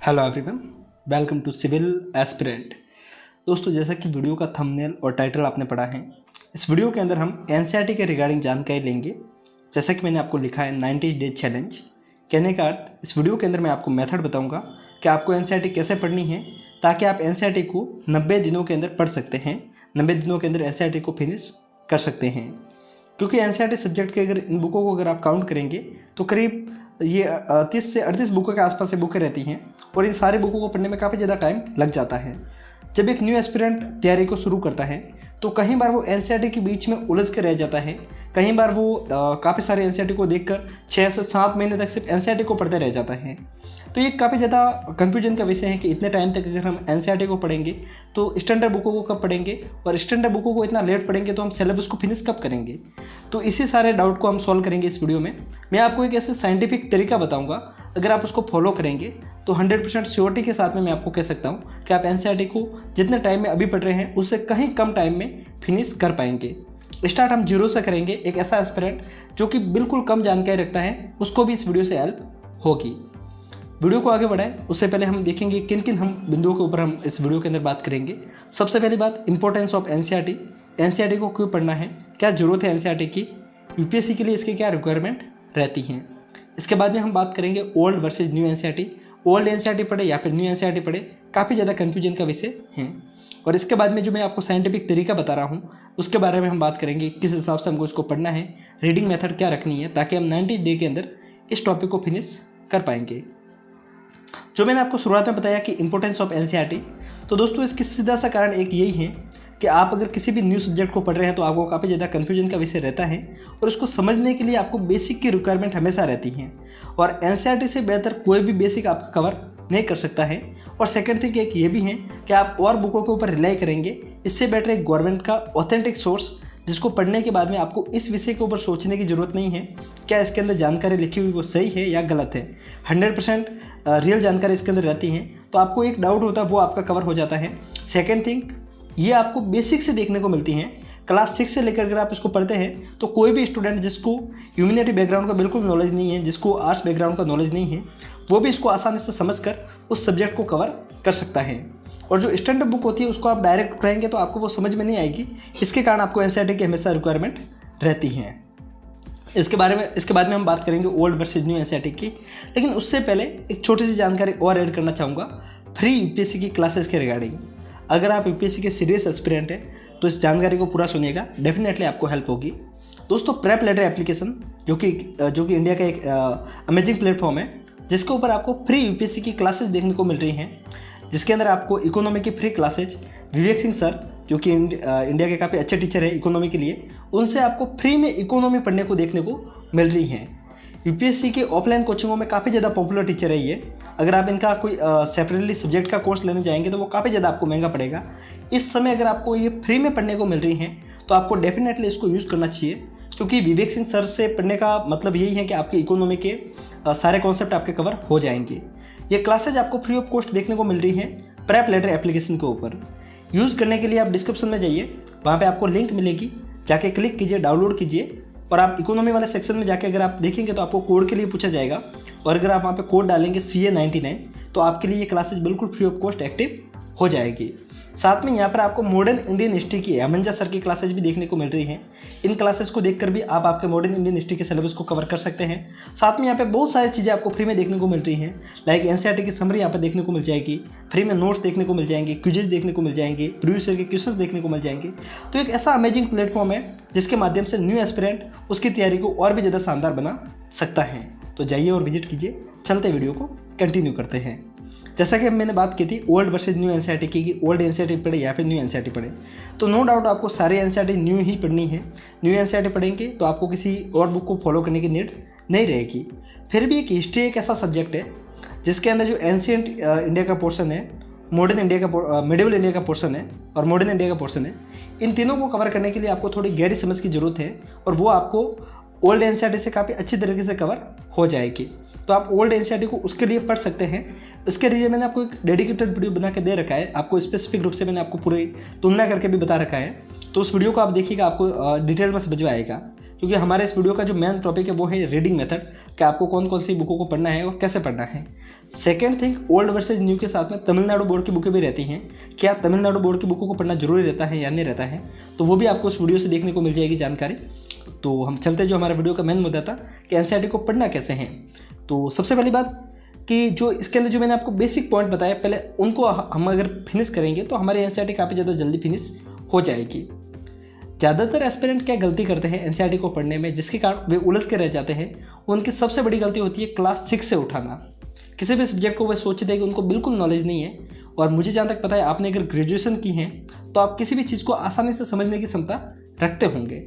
Hello everyone, welcome to civil aspirant. दोस्तों, जैसा कि वीडियो का थंबनेल और टाइटल आपने पढ़ा है, इस वीडियो के अंदर हम एनसीईआरटी के रिगार्डिंग जानकारी लेंगे। जैसा कि मैंने आपको लिखा है 90 डे चैलेंज। कहने का अर्थ, इस वीडियो के अंदर मैं आपको मेथड बताऊंगा कि आपको एनसीईआरटी कैसे पढ़नी है ताकि आप एनसीईआरटी को 90 दिनों के अंदर पढ़ सकते हैं, 90 दिनों के अंदर एनसीईआरटी को फिनिश कर सकते हैं। क्योंकि एनसीईआरटी सब्जेक्ट के अगर इन बुकों को अगर आप काउंट करेंगे तो करीब ये 30 से 38 बुकों के आसपास से बुकें रहती हैं और इन सारे बुकों को पढ़ने में काफ़ी ज़्यादा टाइम लग जाता है। जब एक न्यू एस्पिरेंट तैयारी को शुरू करता है तो कई बार वो एनसीईआरटी के बीच में उलझ कर रह जाता है। कई बार वो काफ़ी सारे एनसीईआरटी को देखकर 6 से 7 महीने तक सिर्फ एनसीईआरटी को पढ़ते रह जाता है। तो ये काफ़ी ज़्यादा कन्फ्यूजन का विषय है कि इतने टाइम तक अगर हम एनसीईआरटी को पढ़ेंगे तो स्टैंडर्ड बुकों को कब पढ़ेंगे, और स्टैंडर्ड बुकों को इतना लेट पढ़ेंगे तो हम सिलेबस को फिनिश कब करेंगे। तो इसी सारे डाउट को हम सॉल्व करेंगे इस वीडियो में। मैं आपको एक ऐसे साइंटिफिक तरीका बताऊंगा, अगर आप उसको फॉलो करेंगे तो 100% श्योरिटी के साथ में मैं आपको कह सकता हूँ कि आप एनसीईआरटी को जितने टाइम में अभी पढ़ रहे हैं उससे कहीं कम टाइम में फिनिश कर पाएंगे। स्टार्ट हम जीरो से करेंगे। एक ऐसा एस्पिरेंट जो कि बिल्कुल कम जानकारी रखता है उसको भी इस वीडियो से हेल्प होगी। वीडियो को आगे बढ़ाएं उससे पहले हम देखेंगे किन किन हम बिंदुओं के ऊपर हम इस वीडियो के अंदर बात करेंगे। सबसे पहली बात, इंपॉर्टेंस ऑफ एनसीईआरटी। एनसीईआरटी को क्यों पढ़ना है, क्या ज़रूरत है एनसीईआरटी की, यूपीएससी के लिए इसकी क्या रिक्वायरमेंट रहती हैं। इसके बाद में हम बात करेंगे old versus new NCERT. Old NCERT पढ़े या फिर न्यू एनसीईआरटी पढ़े, काफ़ी ज़्यादा कन्फ्यूजन का विषय है। और इसके बाद में जो मैं आपको साइंटिफिक तरीका बता रहा हूँ उसके बारे में हम बात करेंगे, किस हिसाब से हमको इसको पढ़ना है, रीडिंग मेथड क्या रखनी है ताकि हम 90 डे के अंदर इस टॉपिक को फिनिश कर पाएंगे। जो मैंने आपको शुरुआत में बताया कि इंपॉर्टेंस ऑफ एनसीईआरटी, तो दोस्तों इसकी सीधा सा कारण एक यही है कि आप अगर किसी भी न्यू सब्जेक्ट को पढ़ रहे हैं तो आपको काफ़ी ज़्यादा कन्फ्यूजन का विषय रहता है और उसको समझने के लिए आपको बेसिक की रिक्वायरमेंट हमेशा रहती है। और एनसीईआरटी से बेहतर कोई भी बेसिक आपका कवर नहीं कर सकता है। और सेकंड थिंग एक ये भी है कि आप और बुकों के ऊपर रिलाई करेंगे, इससे बेटर एक गवर्नमेंट का ऑथेंटिक सोर्स जिसको पढ़ने के बाद में आपको इस विषय के ऊपर सोचने की ज़रूरत नहीं है क्या इसके अंदर जानकारी लिखी हुई वो सही है या गलत है। 100% रियल जानकारी इसके अंदर रहती है, तो आपको एक डाउट होता है वो आपका कवर हो जाता है। सेकंड थिंग, ये आपको बेसिक से देखने को मिलती हैं। क्लास 6 से लेकर अगर आप इसको पढ़ते हैं तो कोई भी स्टूडेंट जिसको ह्यूमैनिटी बैकग्राउंड का बिल्कुल नॉलेज नहीं है, जिसको आर्ट्स बैकग्राउंड का नॉलेज नहीं है, वो भी इसको आसानी से समझकर उस सब्जेक्ट को कवर कर सकता है। और जो स्टैंडर्ड बुक होती है उसको आप डायरेक्ट पढ़ेंगे तो आपको वो समझ में नहीं आएगी। इसके कारण आपको एनसीईआरटी की हमेशा रिक्वायरमेंट रहती है। इसके बाद में हम बात करेंगे ओल्ड वर्सेज न्यू एनसीईआरटी की। लेकिन उससे पहले एक छोटी सी जानकारी और ऐड करना चाहूँगा फ्री यूपीएससी की क्लासेस के रिगार्डिंग। अगर आप यूपीएससी के सीरियस एस्पिरेंट हैं तो इस जानकारी को पूरा सुनिएगा, डेफिनेटली आपको हेल्प होगी। दोस्तों, प्रेप लेटर एप्लीकेशन जो कि इंडिया का एक अमेजिंग प्लेटफॉर्म है जिसके ऊपर आपको फ्री यूपीएससी की क्लासेस देखने को मिल रही हैं, जिसके अंदर आपको इकोनॉमी की free classes Vivek Singh sir जो कि इंडिया के काफ़ी अच्छे टीचर है इकोनॉमी के लिए, उनसे आपको फ्री में इकोनॉमी पढ़ने को देखने को मिल रही हैं। यूपीएससी के ऑफलाइन कोचिंगों में काफ़ी ज़्यादा पॉपुलर टीचर है ये। अगर आप इनका कोई सेपरेटली सब्जेक्ट का कोर्स लेने जाएंगे तो वो काफ़ी ज़्यादा आपको महंगा पड़ेगा। इस समय अगर आपको ये फ्री में पढ़ने को मिल रही हैं तो आपको डेफिनेटली इसको यूज़ करना चाहिए, क्योंकि विवेक सिंह सर से पढ़ने का मतलब यही है कि आपकी इकोनॉमी के सारे कॉन्सेप्ट आपके कवर हो जाएंगे। ये क्लासेज आपको फ्री ऑफ कॉस्ट देखने को मिल रही हैं प्रेप लेटर एप्लीकेशन के ऊपर। यूज़ करने के लिए आप डिस्क्रिप्शन में जाइए, वहाँ पे आपको लिंक मिलेगी, जाके क्लिक कीजिए, डाउनलोड कीजिए और आप इकोनॉमी वाले सेक्शन में जाके अगर आप देखेंगे तो आपको कोड के लिए पूछा जाएगा और अगर आप वहाँ पे कोड डालेंगे CA99 तो आपके लिए ये क्लासेज बिल्कुल फ्री ऑफ कॉस्ट एक्टिव हो जाएगी। साथ में यहाँ पर आपको मॉडर्न इंडियन हिस्ट्री की अमंजा सर की क्लासेज भी देखने को मिल रही हैं। इन क्लासेस को देखकर भी आप आपके मॉडर्न इंडियन हिस्ट्री के सिलेबस को कवर कर सकते हैं। साथ में यहाँ पे बहुत सारी चीज़ें आपको फ्री में देखने को मिल रही हैं, लाइक एनसीईआरटी की समरी यहाँ पर देखने को मिल जाएगी, फ्री में नोट्स देखने को मिल जाएंगे, क्विजेज देखने को मिल जाएंगे, प्रीवियस ईयर के क्वेश्चंस देखने को मिल जाएंगे। तो एक ऐसा अमेजिंग प्लेटफॉर्म है जिसके माध्यम से न्यू एस्पिरेंट उसकी तैयारी को और भी ज़्यादा शानदार बना सकता है। तो जाइए और विजिट कीजिए। चलते वीडियो को कंटिन्यू करते हैं। जैसा कि मैंने बात की थी ओल्ड वर्सेज न्यू एनसीईआरटी की, कि ओल्ड एनसीईआरटी पढ़े या फिर न्यू एनसीईआरटी पढ़े, तो नो डाउट आपको सारे एनसीईआरटी न्यू ही पढ़नी है। न्यू एनसीईआरटी पढ़ेंगे तो आपको किसी और बुक को फॉलो करने की नीड नहीं रहेगी। फिर भी एक हिस्ट्री एक ऐसा सब्जेक्ट है जिसके अंदर जो एंशिएंट इंडिया का पोर्शन है, मॉडर्न इंडिया का मिडिवल इंडिया का पोर्शन है और मॉडर्न इंडिया का पोर्शन है, इन तीनों को कवर करने के लिए आपको थोड़ी गहरी समझ की ज़रूरत है और वो आपको ओल्ड एनसीईआरटी से काफ़ी अच्छी तरीके से कवर हो जाएगी। तो आप ओल्ड एनसीईआरटी को उसके लिए पढ़ सकते हैं। इसके लिए मैंने आपको एक डेडिकेटेड वीडियो बना के दे रखा है, आपको स्पेसिफिक रूप से मैंने आपको पूरी तुलना करके भी बता रखा है, तो उस वीडियो को आप देखिएगा, आपको डिटेल में समझ में आएगा। क्योंकि हमारे इस वीडियो का जो मेन टॉपिक है वो है रीडिंग मेथड, कि आपको कौन कौन सी बुकों को पढ़ना है और कैसे पढ़ना है। Second thing, old versus new के साथ में तमिलनाडु बोर्ड की बुकें भी रहती हैं। क्या तमिलनाडु बोर्ड की बुकों को पढ़ना जरूरी रहता है या नहीं रहता है, तो वो भी आपको उस वीडियो से देखने को मिल जाएगी जानकारी। तो हम चलते, जो हमारा वीडियो का मेन मुद्दा था कि एनसीईआरटी को पढ़ना कैसे है। तो सबसे पहली बात कि जो इसके अंदर जो मैंने आपको बेसिक पॉइंट बताया, पहले उनको हम अगर फिनिश करेंगे तो हमारी एनसीईआरटी काफ़ी ज़्यादा जल्दी फिनिश हो जाएगी। ज़्यादातर एस्पिरेंट क्या गलती करते हैं एनसीईआरटी को पढ़ने में, जिसके कारण वे उलझ के रह जाते हैं, उनकी सबसे बड़ी गलती होती है क्लास 6 से उठाना। किसी भी सब्जेक्ट को वे सोचते हैं कि उनको बिल्कुल नॉलेज नहीं है, और मुझे जहाँ तक पता है आपने अगर ग्रेजुएशन की है तो आप किसी भी चीज़ को आसानी से समझने की क्षमता रखते होंगे।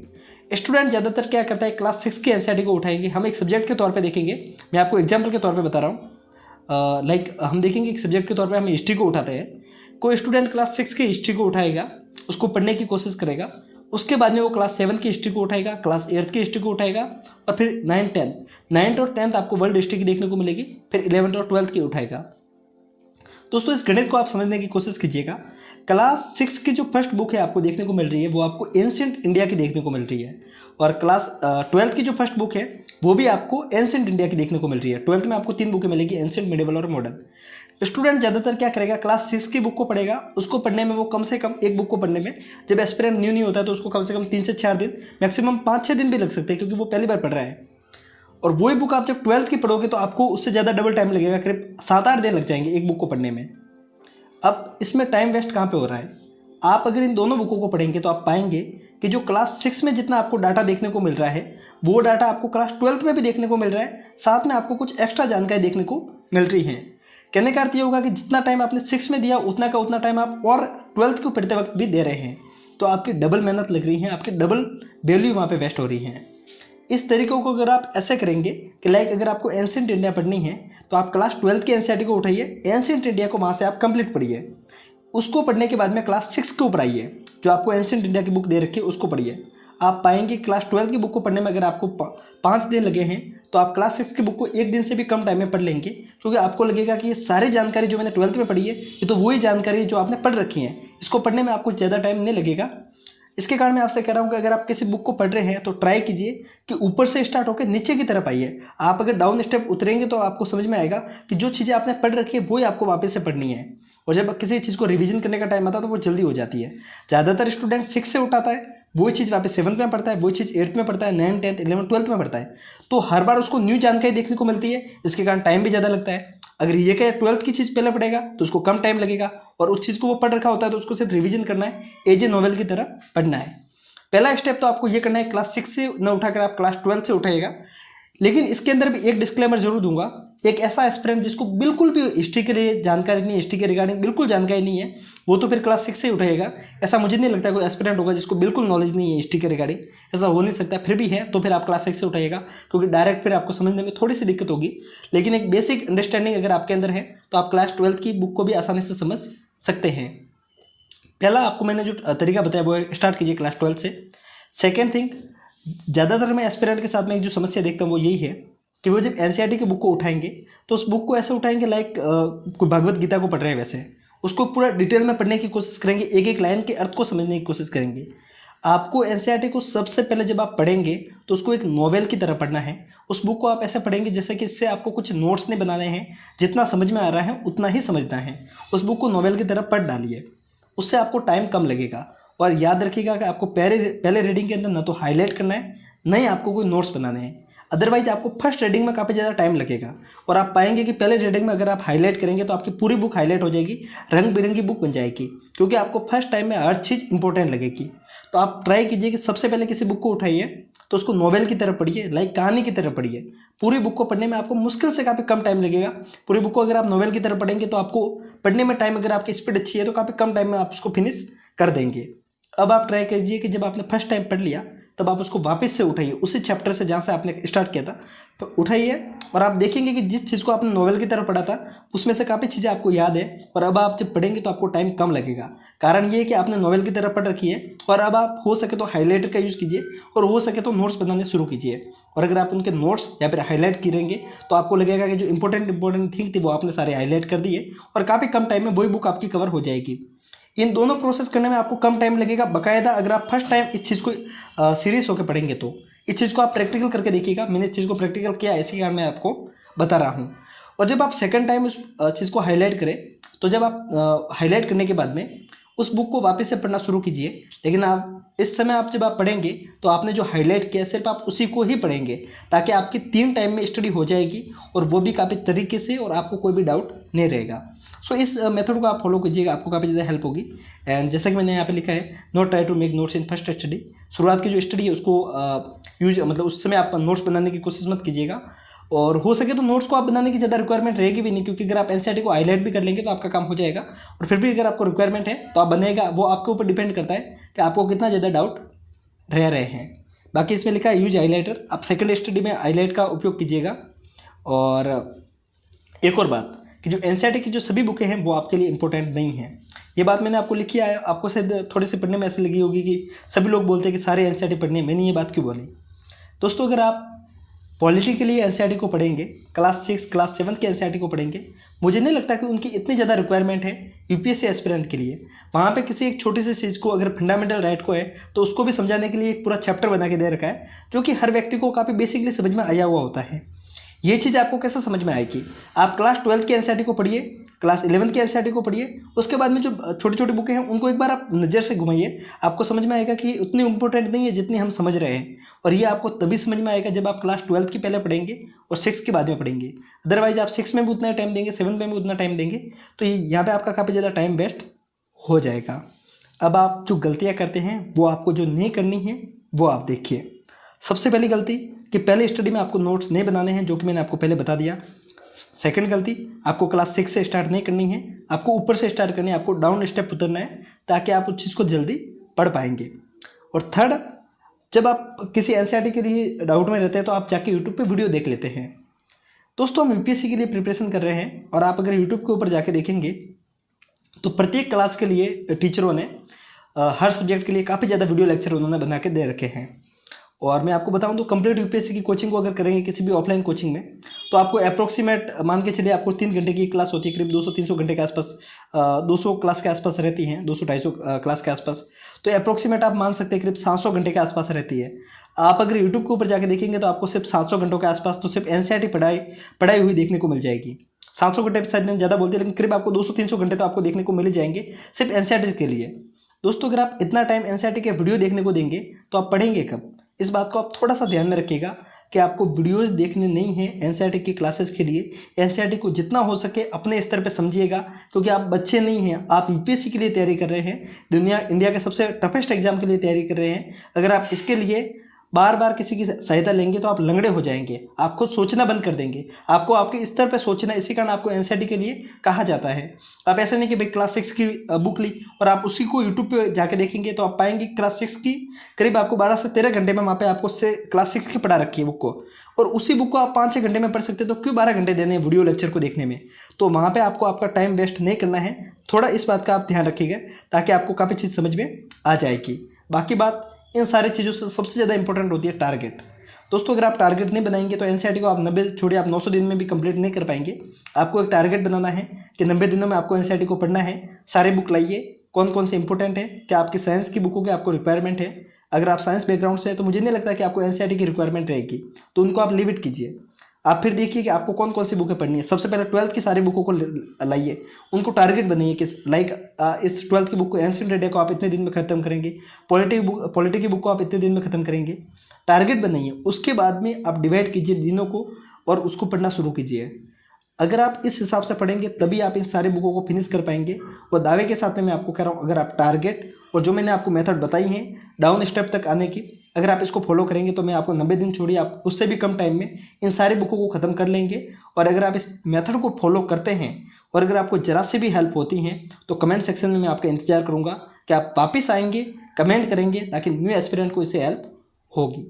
स्टूडेंट ज़्यादातर क्या करता है, क्लास 6 की एनसीईआरटी को उठाएंगे। हम एक सब्जेक्ट के तौर पे देखेंगे, मैं आपको एग्जांपल के तौर पे बता रहा हूँ। हम देखेंगे एक सब्जेक्ट के तौर पे हम हिस्ट्री को उठाते हैं। कोई स्टूडेंट क्लास 6 की हिस्ट्री को उठाएगा, उसको पढ़ने की कोशिश करेगा, उसके बाद में वो क्लास 7 की हिस्ट्री को उठाएगा, क्लास 8 की हिस्ट्री को उठाएगा, और फिर 9th और 10th आपको वर्ल्ड हिस्ट्री की देखने को मिलेगी, फिर 11th और 12th की उठाएगा। दोस्तों, इस गणित को आप समझने की कोशिश कीजिएगा। क्लास 6 की जो फर्स्ट बुक है आपको देखने को मिल रही है, वो आपको एंशिएंट इंडिया की देखने को मिल रही है, और क्लास 12th की जो फर्स्ट बुक है वो भी आपको एंशिएंट इंडिया की देखने को मिल रही है। 12th में आपको 3 बुकें मिलेगी, एंशिएंट, मिडिवल और मॉडर्न। स्टूडेंट ज़्यादातर क्या करेगा, क्लास 6 की बुक को पढ़ेगा। उसको पढ़ने में वो कम से कम एक बुक को पढ़ने में, जब एस्पिरेंट न्यू नहीं होता है तो उसको कम से कम 3 से 4 दिन, मैक्सिमम 5-6 दिन भी लग सकते हैं, क्योंकि वो पहली बार पढ़ रहा है। और वही बुक आप जब 12th की पढ़ोगे तो आपको उससे ज़्यादा डबल टाइम लगेगा, करीब 7-8 दिन लग जाएंगे एक बुक को पढ़ने में। अब इसमें टाइम वेस्ट कहाँ पे हो रहा है? आप अगर इन दोनों बुकों को पढ़ेंगे तो आप पाएंगे कि जो क्लास 6 में जितना आपको डाटा देखने को मिल रहा है, वो डाटा आपको क्लास 12th में भी देखने को मिल रहा है। साथ में आपको कुछ एक्स्ट्रा जानकारी देखने को मिल रही है। कहने का अर्थ ये होगा कि जितना टाइम आपने 6 में दिया उतना का उतना टाइम आप और 12th को पढ़ते वक्त भी दे रहे हैं। तो आपकी डबल मेहनत लग रही है, आपकी डबल वैल्यू वहाँ पे वेस्ट हो रही है। इस तरीक़ों को अगर आप ऐसे करेंगे कि लाइक अगर आपको एंशिएंट इंडिया पढ़नी है तो आप क्लास 12th की एनसीईआरटी को उठाइए, एंशिएंट इंडिया को वहाँ से आप कंप्लीट पढ़िए। उसको पढ़ने के बाद में क्लास 6 के ऊपर आइए, जो आपको एंशिएंट इंडिया की बुक दे रखी है उसको पढ़िए। आप पाएंगे क्लास 12th की बुक को पढ़ने में अगर आपको 5 दिन लगे हैं तो आप क्लास 6 की बुक को 1 दिन से भी कम टाइम में पढ़ लेंगे, क्योंकि आपको लगेगा कि ये सारी जानकारी जो मैंने 12th में पढ़ी है ये तो वही जानकारी जो आपने पढ़ रखी है, इसको पढ़ने में आपको ज़्यादा टाइम नहीं लगेगा। इसके कारण मैं आपसे कह रहा हूँ कि अगर आप किसी बुक को पढ़ रहे हैं तो ट्राई कीजिए कि ऊपर से स्टार्ट होकर नीचे की तरफ आइए। आप अगर डाउन स्टेप उतरेंगे तो आपको समझ में आएगा कि जो चीज़ें आपने पढ़ रखी है वही आपको वापस से पढ़नी है, और जब किसी चीज़ को रिवीजन करने का टाइम आता है तो वो जल्दी हो जाती है। ज़्यादातर स्टूडेंट 6 से उठाता है, वही चीज़ वापस 7th में पढ़ता है, वही चीज़ 8th में पढ़ता है, 9th, 10th, 11th, 12th में पढ़ता है, तो हर बार उसको न्यू जानकारी देखने को मिलती है, इसके कारण टाइम भी ज़्यादा लगता है। अगर ये क्या 12th की चीज़ पहले पढ़ेगा तो उसको कम टाइम लगेगा, और उस चीज़ को वो पढ़ रखा होता है तो उसको सिर्फ रिवीजन करना है, एज ए नॉवेल की तरह पढ़ना है। पहला स्टेप तो आपको ये करना है, क्लास 6 से न उठाकर आप क्लास 12th से उठाइएगा। लेकिन इसके अंदर भी एक डिस्क्लेमर जरूर दूंगा, एक ऐसा एस्पिरेंट जिसको बिल्कुल भी हिस्ट्री के लिए जानकारी नहीं है, हिस्ट्री के रिगार्डिंग बिल्कुल जानकारी नहीं है, वो तो फिर क्लास 6 से ही उठाएगा। ऐसा मुझे नहीं लगता कोई एस्पिरेंट होगा जिसको बिल्कुल नॉलेज नहीं है हिस्ट्री के रिगार्डिंग, ऐसा हो नहीं सकता। फिर भी है तो फिर आप क्लास 6 से उठाइएगा, क्योंकि डायरेक्ट फिर आपको समझने में थोड़ी सी दिक्कत होगी। लेकिन एक बेसिक अंडरस्टैंडिंग अगर आपके अंदर है तो आप क्लास 12th की बुक को भी आसानी से समझ सकते हैं। पहला आपको मैंने जो तरीका बताया वो स्टार्ट कीजिए क्लास 12th से। सेकेंड थिंग, ज़्यादातर मैं एस्पिरेंट के साथ में जो समस्या देखता हूँ वो यही है कि वो जब एनसीईआरटी की बुक को उठाएंगे तो उस बुक को ऐसे उठाएंगे लाइक कोई भगवत गीता को पढ़ रहे हैं, वैसे उसको पूरा डिटेल में पढ़ने की कोशिश करेंगे, एक एक लाइन के अर्थ को समझने की कोशिश करेंगे। आपको एनसीईआरटी को सबसे पहले जब आप पढ़ेंगे तो उसको एक नॉवेल की तरह पढ़ना है। उस बुक को आप ऐसे पढ़ेंगे जैसे कि इससे आपको कुछ नोट्स नहीं बनाने हैं, जितना समझ में आ रहा है उतना ही समझना है। उस बुक को नॉवेल की तरह पढ़ डालिए, उससे आपको टाइम कम लगेगा। और याद रखिएगा कि आपको पहले रीडिंग के अंदर ना तो हाईलाइट करना है, ना ही आपको कोई नोट्स बनाने हैं, अदरवाइज आपको फर्स्ट रीडिंग में काफ़ी ज़्यादा टाइम लगेगा। और आप पाएंगे कि पहले रीडिंग में अगर आप हाईलाइट करेंगे तो आपकी पूरी बुक हाईलाइट हो जाएगी, रंग बिरंगी बुक बन जाएगी, क्योंकि आपको फर्स्ट टाइम में हर चीज़ इंपॉर्टेंट लगेगी। तो आप ट्राई कीजिए कि सबसे पहले किसी बुक को उठाइए तो उसको नॉवेल की तरह पढ़िए, लाइक कहानी की तरह पढ़िए। पूरी बुक को पढ़ने में आपको मुश्किल से काफ़ी कम टाइम लगेगा। पूरी बुक को अगर आप नॉवेल की तरह पढ़ेंगे तो आपको पढ़ने में टाइम, अगर आपकी स्पीड अच्छी है तो काफ़ी कम टाइम में आप उसको फिनिश कर देंगे। अब आप ट्राई कीजिए कि जब आपने फर्स्ट टाइम पढ़ लिया तब आप उसको वापस से उठाइए, उसी चैप्टर से जहाँ से आपने स्टार्ट किया था तो उठाइए, और आप देखेंगे कि जिस चीज़ को आपने नॉवेल की तरह पढ़ा था उसमें से काफ़ी चीज़ें आपको याद है। और अब आप जब पढ़ेंगे तो आपको टाइम कम लगेगा। कारण ये है कि आपने नॉवेल की तरह पढ़ रखी है। और अब आप हो सके तो हाईलाइटर का यूज़ कीजिए, और हो सके तो नोट्स बनाने शुरू कीजिए। और अगर आप उनके नोट्स या फिर हाईलाइट करेंगे तो आपको लगेगा कि जो इंपॉर्टेंट थिंग थी वो आपने सारे हाईलाइट कर दिए, और काफ़ी कम टाइम में वही बुक आपकी कवर हो जाएगी। इन दोनों प्रोसेस करने में आपको कम टाइम लगेगा। बाकायदा अगर आप फर्स्ट टाइम इस चीज़ को सीरियस होकर पढ़ेंगे तो इस चीज़ को आप प्रैक्टिकल करके देखिएगा। मैंने इस चीज़ को प्रैक्टिकल किया, इसी कारण मैं आपको बता रहा हूँ। और जब आप सेकंड टाइम उस चीज़ को हाईलाइट करें, तो जब आप हाईलाइट करने के बाद में उस बुक को वापस से पढ़ना शुरू कीजिए। लेकिन आप इस समय जब आप पढ़ेंगे तो आपने जो हाईलाइट किया सिर्फ आप उसी को ही पढ़ेंगे, ताकि आपकी 3 टाइम में स्टडी हो जाएगी और वो भी काफ़ी तरीके से, और आपको कोई भी डाउट नहीं रहेगा। सो इस मेथड को आप फॉलो कीजिएगा, आपको काफ़ी ज़्यादा हेल्प होगी। एंड जैसा कि मैंने यहाँ पे लिखा है, note try to make notes in first study. शुरुआत की जो स्टडी है उसको मतलब उस समय आप नोट्स बनाने की कोशिश मत कीजिएगा, और हो सके तो नोट्स को आप बनाने की ज़्यादा रिक्वायरमेंट रहेगी भी नहीं, क्योंकि अगर आप एनसीईआरटी को हाईलाइट भी कर लेंगे तो आपका काम हो जाएगा। और फिर भी अगर आपको रिक्वायरमेंट है तो आप बनेगा, वो आपके ऊपर डिपेंड करता है कि आपको कितना ज़्यादा डाउट रह रहे हैं। बाकी इसमें लिखा है यूज हाईलाइटर, आप सेकंड स्टडी में हाईलाइट का उपयोग कीजिएगा। और एक और बात कि जो एनसीईआरटी की जो सभी बुकें हैं वो आपके लिए इंपॉर्टेंट नहीं हैं। ये बात मैंने आपको लिखी है, आपको शायद थोड़े से पढ़ने में ऐसी लगी होगी कि सभी लोग बोलते हैं कि सारे एनसीईआरटी पढ़ने, मैंने ये बात क्यों बोली। दोस्तों, अगर आप पॉलिटी के लिए एनसीईआरटी को पढ़ेंगे, क्लास 6 क्लास 7 के एनसीईआरटी को पढ़ेंगे, मुझे नहीं लगता कि उनकी इतनी ज़्यादा रिक्वायरमेंट है यूपीएससी एस्पिरेंट के लिए। वहाँ पे किसी एक छोटी सी चीज़ को, अगर फंडामेंटल राइट को है तो उसको भी समझाने के लिए एक पूरा चैप्टर बना के दे रखा है, जो कि हर व्यक्ति को काफ़ी बेसिकली समझ में आया हुआ होता है। ये चीज़ आपको कैसे समझ में आएगी? आप क्लास 12 की एनसीईआरटी को पढ़िए, क्लास 11 की एनसीईआरटी को पढ़िए, उसके बाद में जो छोटी छोटी बुकें हैं उनको एक बार आप नज़र से घुमाइए, आपको समझ में आएगा कि ये उतनी इंपॉर्टेंट नहीं है जितनी हम समझ रहे हैं। और ये आपको तभी समझ में आएगा जब आप क्लास 12 की पहले पढ़ेंगे और 6 के बाद में पढ़ेंगे। अदरवाइज आप 6 में भी उतना टाइम देंगे, 7 में भी उतना टाइम देंगे, तो यहाँ पर आपका काफ़ी ज़्यादा टाइम वेस्ट हो जाएगा। अब आप जो गलतियाँ करते हैं वो आपको जो नहीं करनी है वो आप देखिए। सबसे पहली गलती कि पहले स्टडी में आपको नोट्स नहीं बनाने हैं, जो कि मैंने आपको पहले बता दिया। सेकंड गलती, आपको क्लास 6 से स्टार्ट नहीं करनी है, आपको ऊपर से स्टार्ट करनी है, आपको डाउन स्टेप उतरना है, ताकि आप उस चीज़ को जल्दी पढ़ पाएंगे। और थर्ड, जब आप किसी एनसीईआरटी के लिए डाउट में रहते हैं तो आप जाके यूट्यूब पे वीडियो देख लेते हैं। दोस्तों, हम यूपीएससी के लिए प्रिपरेशन कर रहे हैं, और आप अगर यूट्यूब के ऊपर जाके देखेंगे तो प्रत्येक क्लास के लिए टीचरों ने हर सब्जेक्ट के लिए काफ़ी ज़्यादा वीडियो लेक्चर उन्होंने बना के दे रखे हैं। और मैं आपको बताऊं तो कंप्लीट यूपीएससी की कोचिंग को अगर करेंगे किसी भी ऑफलाइन कोचिंग में, तो आपको अप्रोक्सीमेट मान के चलिए आपको 3 घंटे की क्लास होती है, करीब 200-300 घंटे के आसपास, 200 क्लास के आसपास रहती हैं, 200-250 क्लास के आसपास। तो अप्रोक्सीमेट आप मान सकते हैं करीब 700 घंटे के आसपास रहती है। आप अगर यूट्यूब के ऊपर जाके देखेंगे तो आपको सिर्फ 700 घंटों के आसपास तो सिर्फ एनसीईआरटी पढ़ाई हुई देखने को मिल जाएगी। 700 घंटे शायद मैंने ज़्यादा बोलती है, लेकिन करीब आपको 200-300 घंटे तो आपको देखने को मिल जाएंगे सिर्फ एनसीईआरटी के लिए। दोस्तों, अगर आप इतना टाइम एनसीईआरटी के वीडियो देखने को देंगे तो आप पढ़ेंगे कब? इस बात को आप थोड़ा सा ध्यान में रखिएगा कि आपको वीडियोस देखने नहीं है एनसीईआरटी की क्लासेस के लिए। एनसीईआरटी को जितना हो सके अपने स्तर पे समझिएगा, क्योंकि आप बच्चे नहीं हैं, आप यूपीएससी के लिए तैयारी कर रहे हैं, इंडिया के सबसे टफेस्ट एग्जाम के लिए तैयारी कर रहे हैं। अगर आप इसके लिए बार बार किसी की सहायता लेंगे तो आप लंगड़े हो जाएंगे, आप खुद सोचना बंद कर देंगे, आपको आपके स्तर पर सोचना, इसी कारण आपको एनसीईआरटी के लिए कहा जाता है। आप ऐसा नहीं कि भाई क्लास 6 की बुक ली और आप उसी को यूट्यूब पे जाके देखेंगे तो आप पाएंगे क्लास 6 की करीब आपको 12 से 13 घंटे में वहाँ पे आपको से क्लास 6 की पढ़ा रखी है बुक को, और उसी बुक को आप 5-6 घंटे में पढ़ सकते हैं, तो क्यों 12 घंटे देने हैं वीडियो लेक्चर को देखने में? तो वहाँ पर आपको आपका टाइम वेस्ट नहीं करना है। थोड़ा इस बात का आप ध्यान रखिएगा ताकि आपको काफ़ी चीज़ समझ में आ जाएगी। बाकी बात, इन सारी चीज़ों से सबसे ज़्यादा इंपॉर्टेंट होती है टारगेट। दोस्तों, अगर आप टारगेट नहीं बनाएंगे तो एनसीईआरटी को आप 90 छोड़िए, आप 900 दिन में भी कंप्लीट नहीं कर पाएंगे। आपको एक टारगेट बनाना है कि 90 दिनों में आपको एनसीईआरटी को पढ़ना है। सारे बुक लाइए, कौन कौन से इंपॉर्टेंट है, क्या आपकी साइंस की बुकों की आपको रिक्वायरमेंट है। अगर आप साइंस बैकग्राउंड से है तो मुझे नहीं लगता कि आपको एनसीईआरटी की रिक्वायरमेंट रहेगी, तो उनको आप लीव इट कीजिए। आप फिर देखिए कि आपको कौन कौन सी बुकें पढ़नी है। सबसे पहले 12th की सारी बुकों को लाइए, उनको टारगेट बनाइए कि लाइक इस 12th की बुक को, एंशिएंट इंडिया को आप इतने दिन में खत्म करेंगे, पॉलिटी की बुक को आप इतने दिन में खत्म करेंगे। टारगेट बनाइए, उसके बाद में आप डिवाइड कीजिए दिनों को और उसको पढ़ना शुरू कीजिए। अगर आप इस हिसाब से पढ़ेंगे तभी आप इन सारी बुकों को फिनिश कर पाएंगे। और दावे के साथ में मैं आपको कह रहा हूँ, अगर आप टारगेट और जो मैंने आपको मेथड बताई हैं डाउन स्टेप तक आने की, अगर आप इसको फॉलो करेंगे तो मैं आपको 90 दिन छोड़िए, आप उससे भी कम टाइम में इन सारी बुकों को ख़त्म कर लेंगे। और अगर आप इस मेथड को फॉलो करते हैं और अगर आपको ज़रा से भी हेल्प होती है तो कमेंट सेक्शन में मैं आपका इंतजार करूँगा कि आप वापस आएंगे, कमेंट करेंगे, ताकि न्यू एस्पिरेंट को इससे हेल्प होगी।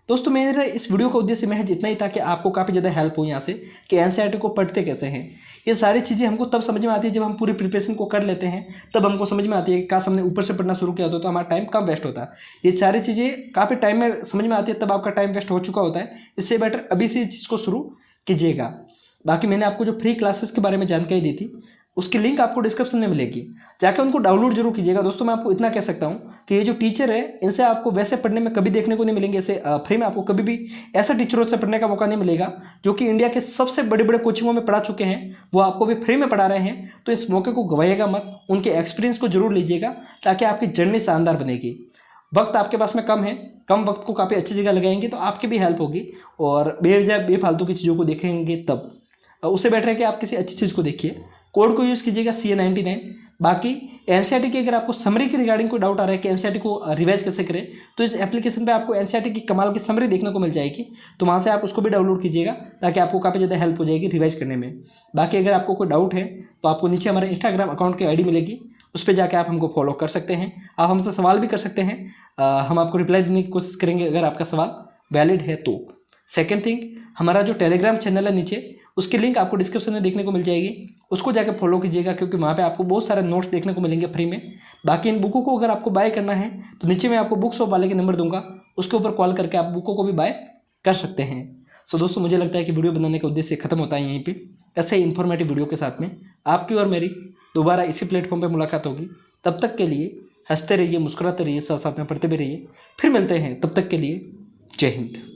दोस्तों, मेरा इस वीडियो का उद्देश्य महज इतना ही था कि आपको काफ़ी ज़्यादा हेल्प हो यहाँ से कि एनसीईआरटी को पढ़ते कैसे हैं। ये सारी चीज़ें हमको तब समझ में आती है जब हम पूरी प्रिपरेशन को कर लेते हैं, तब हमको समझ में आती है कि काश हमने ऊपर से पढ़ना शुरू किया होता तो हमारा टाइम कम वेस्ट होता। ये सारी चीज़ें काफ़ी टाइम में समझ में आती है, तब आपका टाइम वेस्ट हो चुका होता है। इससे बेटर अभी से इस चीज़ को शुरू कीजिएगा। बाकी मैंने आपको जो फ्री क्लासेस के बारे में जानकारी दी थी, उसकी लिंक आपको डिस्क्रिप्शन में मिलेगी, जाके उनको डाउनलोड जरूर कीजिएगा। दोस्तों मैं आपको इतना कह सकता हूँ कि ये जो टीचर है इनसे आपको वैसे पढ़ने में कभी देखने को नहीं मिलेंगे, ऐसे फ्री में आपको कभी भी ऐसा टीचरों से पढ़ने का मौका नहीं मिलेगा जो कि इंडिया के सबसे बड़े बड़े कोचिंगों में पढ़ा चुके हैं, वो आपको भी फ्री में पढ़ा रहे हैं। तो इस मौके को गवाइएगा मत, उनके एक्सपीरियंस को जरूर लीजिएगा ताकि आपकी जर्नी शानदार बनेगी। वक्त आपके पास में कम है, कम वक्त को काफ़ी अच्छी जगह लगाएंगे तो आपकी भी हेल्प होगी, और बेफालतू की चीज़ों को देखेंगे तब उससे बेटर है कि आप किसी अच्छी चीज़ को देखिए। कोड को यूज़ कीजिएगा CA99। बाकी एनसीईआरटी की अगर आपको समरी के रिगार्डिंग कोई डाउट आ रहा है कि एनसीईआरटी को रिवाइज कैसे करें, तो इस एप्लीकेशन पे आपको एनसीईआरटी की कमाल की समरी देखने को मिल जाएगी, तो वहाँ से आप उसको भी डाउनलोड कीजिएगा ताकि आपको काफ़ी ज़्यादा हेल्प हो जाएगी रिवाइज करने में। बाकी अगर आपको कोई डाउट है तो आपको नीचे हमारे इंस्टाग्राम अकाउंट की ID मिलेगी, उस पर जाके आप हमको फॉलो कर सकते हैं। आप हमसे सवाल भी कर सकते हैं, हम आपको रिप्लाई देने की कोशिश करेंगे अगर आपका सवाल वैलिड है तो। सेकेंड थिंग, हमारा जो टेलीग्राम चैनल है नीचे, उसकी लिंक आपको डिस्क्रिप्शन में देखने को मिल जाएगी, उसको जाके फॉलो कीजिएगा क्योंकि वहाँ पे आपको बहुत सारे नोट्स देखने को मिलेंगे फ्री में। बाकी इन बुकों को अगर आपको बाय करना है तो नीचे मैं आपको बुक शॉप वाले के नंबर दूंगा, उसके ऊपर कॉल करके आप बुकों को भी बाय कर सकते हैं। सो दोस्तों मुझे लगता है कि वीडियो बनाने का उद्देश्य खत्म होता है यहीं पे। ऐसे ही इन्फॉर्मेटिव वीडियो के साथ में आपकी और मेरी दोबारा इसी प्लेटफॉर्म पर मुलाकात होगी। तब तक के लिए हंसते रहिए, मुस्कुराते रहिए, साथ साथ में पढ़ते भी रहिए। फिर मिलते हैं, तब तक के लिए जय हिंद।